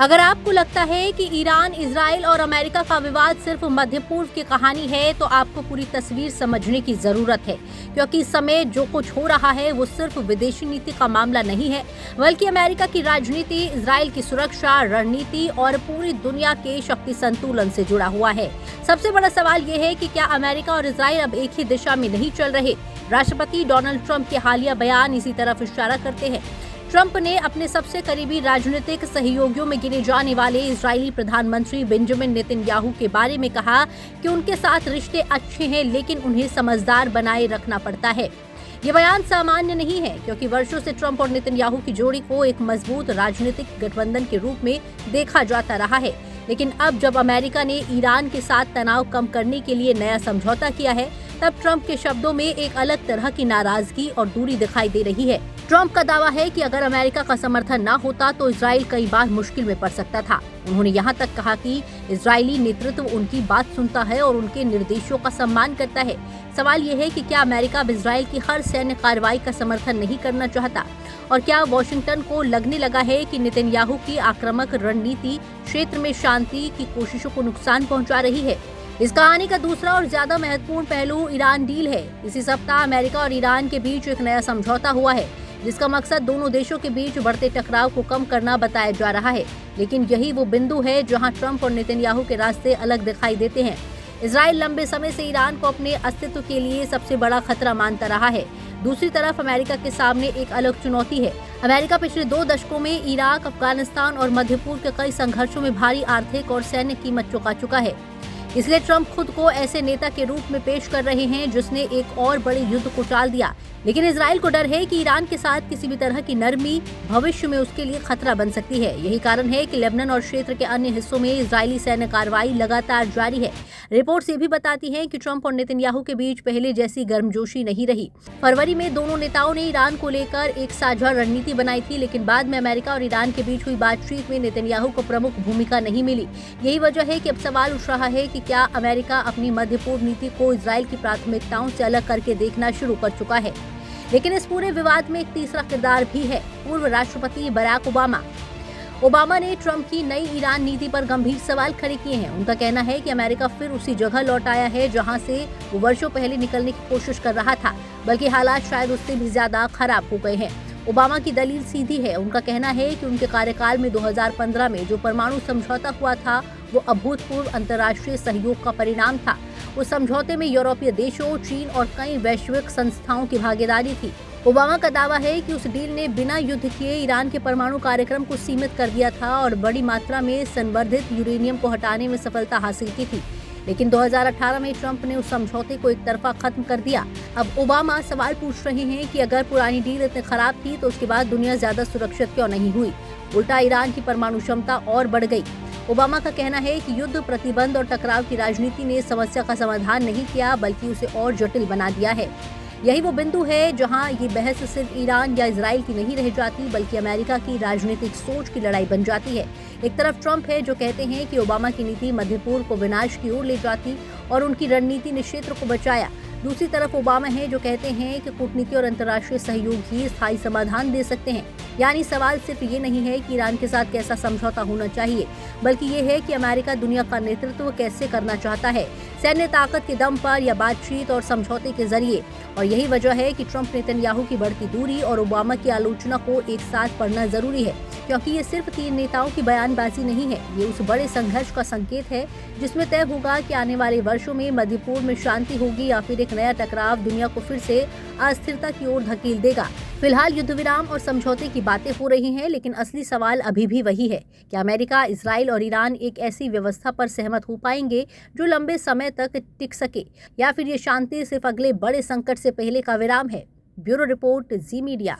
अगर आपको लगता है कि ईरान, इजराइल और अमेरिका का विवाद सिर्फ मध्य पूर्व की कहानी है, तो आपको पूरी तस्वीर समझने की जरूरत है, क्योंकि इस समय जो कुछ हो रहा है वो सिर्फ विदेशी नीति का मामला नहीं है, बल्कि अमेरिका की राजनीति, इजराइल की सुरक्षा रणनीति और पूरी दुनिया के शक्ति संतुलन से जुड़ा हुआ है। सबसे बड़ा सवाल ये है कि क्या अमेरिका और इजराइल अब एक ही दिशा में नहीं चल रहे? राष्ट्रपति डोनाल्ड ट्रंप के हालिया बयान इसी तरफ इशारा करते हैं। ट्रंप ने अपने सबसे करीबी राजनीतिक सहयोगियों में गिने जाने वाले इजरायली प्रधानमंत्री बेंजामिन नेतन्याहू के बारे में कहा कि उनके साथ रिश्ते अच्छे हैं, लेकिन उन्हें समझदार बनाए रखना पड़ता है। ये बयान सामान्य नहीं है, क्योंकि वर्षों से ट्रंप और नेतन्याहू की जोड़ी को एक मजबूत राजनीतिक गठबंधन के रूप में देखा जाता रहा है। लेकिन अब जब अमेरिका ने ईरान के साथ तनाव कम करने के लिए नया समझौता किया है, तब ट्रंप के शब्दों में एक अलग तरह की नाराजगी और दूरी दिखाई दे रही है। ट्रंप का दावा है कि अगर अमेरिका का समर्थन न होता तो इजराइल कई बार मुश्किल में पड़ सकता था। उन्होंने यहाँ तक कहा कि इजरायली नेतृत्व उनकी बात सुनता है और उनके निर्देशों का सम्मान करता है। सवाल ये है कि क्या अमेरिका अब इजराइल की हर सैन्य कार्रवाई का समर्थन नहीं करना चाहता, और क्या वॉशिंगटन को लगने लगा है कि नेतन्याहू की आक्रामक रणनीति क्षेत्र में शांति की कोशिशों को नुकसान पहुंचा रही है। इस कहानी का दूसरा और ज्यादा महत्वपूर्ण पहलू ईरान डील है। इसी सप्ताह अमेरिका और ईरान के बीच एक नया समझौता हुआ है, जिसका मकसद दोनों देशों के बीच बढ़ते टकराव को कम करना बताया जा रहा है। लेकिन यही वो बिंदु है जहां ट्रंप और नेतन्याहू के रास्ते अलग दिखाई देते हैं। इजराइल लंबे समय से ईरान को अपने अस्तित्व के लिए सबसे बड़ा खतरा मानता रहा है। दूसरी तरफ अमेरिका के सामने एक अलग चुनौती है। अमेरिका पिछले 2 दशकों में इराक, अफगानिस्तान और मध्य पूर्व के कई संघर्षों में भारी आर्थिक और सैन्य कीमत चुका चुका है। इसलिए ट्रंप खुद को ऐसे नेता के रूप में पेश कर रहे हैं जिसने एक और बड़े युद्ध को टाल दिया। लेकिन इजराइल को डर है कि ईरान के साथ किसी भी तरह की नरमी भविष्य में उसके लिए खतरा बन सकती है। यही कारण है कि लेबनान और क्षेत्र के अन्य हिस्सों में इजरायली सैन्य कार्रवाई लगातार जारी है। रिपोर्ट्स ये भी बताती हैं कि ट्रंप और नेतन्याहू के बीच पहले जैसी गर्मजोशी नहीं रही। फरवरी में दोनों नेताओं ने ईरान को लेकर एक साझा रणनीति बनाई थी, लेकिन बाद में अमेरिका और ईरान के बीच हुई बातचीत में नेतन्याहू को प्रमुख भूमिका नहीं मिली। यही वजह है कि अब सवाल उठ रहा है कि क्या अमेरिका अपनी मध्य पूर्व नीति को इजराइल की प्राथमिकताओं से अलग करके देखना शुरू कर चुका है। लेकिन इस पूरे विवाद में एक तीसरा किरदार भी है, पूर्व राष्ट्रपति बराक ओबामा। ओबामा ने ट्रंप की नई ईरान नीति पर गंभीर सवाल खड़े किए हैं। उनका कहना है कि अमेरिका फिर उसी जगह लौट आया है जहां से वो वर्षों पहले निकलने की कोशिश कर रहा था, बल्कि हालात शायद उससे भी ज्यादा खराब हो गए हैं। ओबामा की दलील सीधी है। उनका कहना है कि उनके कार्यकाल में 2015 में जो परमाणु समझौता हुआ था वो अभूतपूर्व अंतर्राष्ट्रीय सहयोग का परिणाम था। उस समझौते में यूरोपीय देशों, चीन और कई वैश्विक संस्थाओं की भागीदारी थी। ओबामा का दावा है कि उस डील ने बिना युद्ध किए ईरान के परमाणु कार्यक्रम को सीमित कर दिया था और बड़ी मात्रा में संवर्धित यूरेनियम को हटाने में सफलता हासिल की थी। लेकिन 2018 में ट्रंप ने उस समझौते को एक तरफा खत्म कर दिया। अब ओबामा सवाल पूछ रहे हैं कि अगर पुरानी डील इतनी खराब थी तो उसके बाद दुनिया ज्यादा सुरक्षित क्यों नहीं हुई? उल्टा ईरान की परमाणु क्षमता और बढ़ गई। ओबामा का कहना है कि युद्ध, प्रतिबंध और टकराव की राजनीति ने समस्या का समाधान नहीं किया, बल्कि उसे और जटिल बना दिया है। यही वो बिंदु है जहां ये बहस सिर्फ ईरान या इजराइल की नहीं रह जाती, बल्कि अमेरिका की राजनीतिक सोच की लड़ाई बन जाती है। एक तरफ ट्रंप है जो कहते हैं कि ओबामा की नीति मध्य पूर्व को विनाश की ओर ले जाती और उनकी रणनीति ने क्षेत्र को बचाया। दूसरी तरफ ओबामा है जो कहते हैं कि कूटनीति और अंतर्राष्ट्रीय सहयोग ही स्थायी समाधान दे सकते हैं। यानी सवाल सिर्फ ये नहीं है कि ईरान के साथ कैसा समझौता होना चाहिए, बल्कि ये है कि अमेरिका दुनिया का नेतृत्व कैसे करना चाहता है, सैन्य ताकत के दम पर या बातचीत और समझौते के जरिए। और यही वजह है कि ट्रंप, नेतन्याहू की बढ़ती दूरी और ओबामा की आलोचना को एक साथ पढ़ना जरूरी है, क्योंकि ये सिर्फ 3 नेताओं की बयानबाजी नहीं है। ये उस बड़े संघर्ष का संकेत है जिसमें तय होगा कि आने वाले वर्षों में मध्य पूर्व में शांति होगी या फिर एक नया टकराव दुनिया को फिर से अस्थिरता की ओर धकेल देगा। फिलहाल युद्ध विराम और समझौते की बातें हो रही हैं, लेकिन असली सवाल अभी भी वही है कि अमेरिका, इजराइल और ईरान एक ऐसी व्यवस्था पर सहमत हो पाएंगे जो लंबे समय तक टिक सके, या फिर ये शांति सिर्फ अगले बड़े संकट से पहले का विराम है। ब्यूरो रिपोर्ट, जी मीडिया।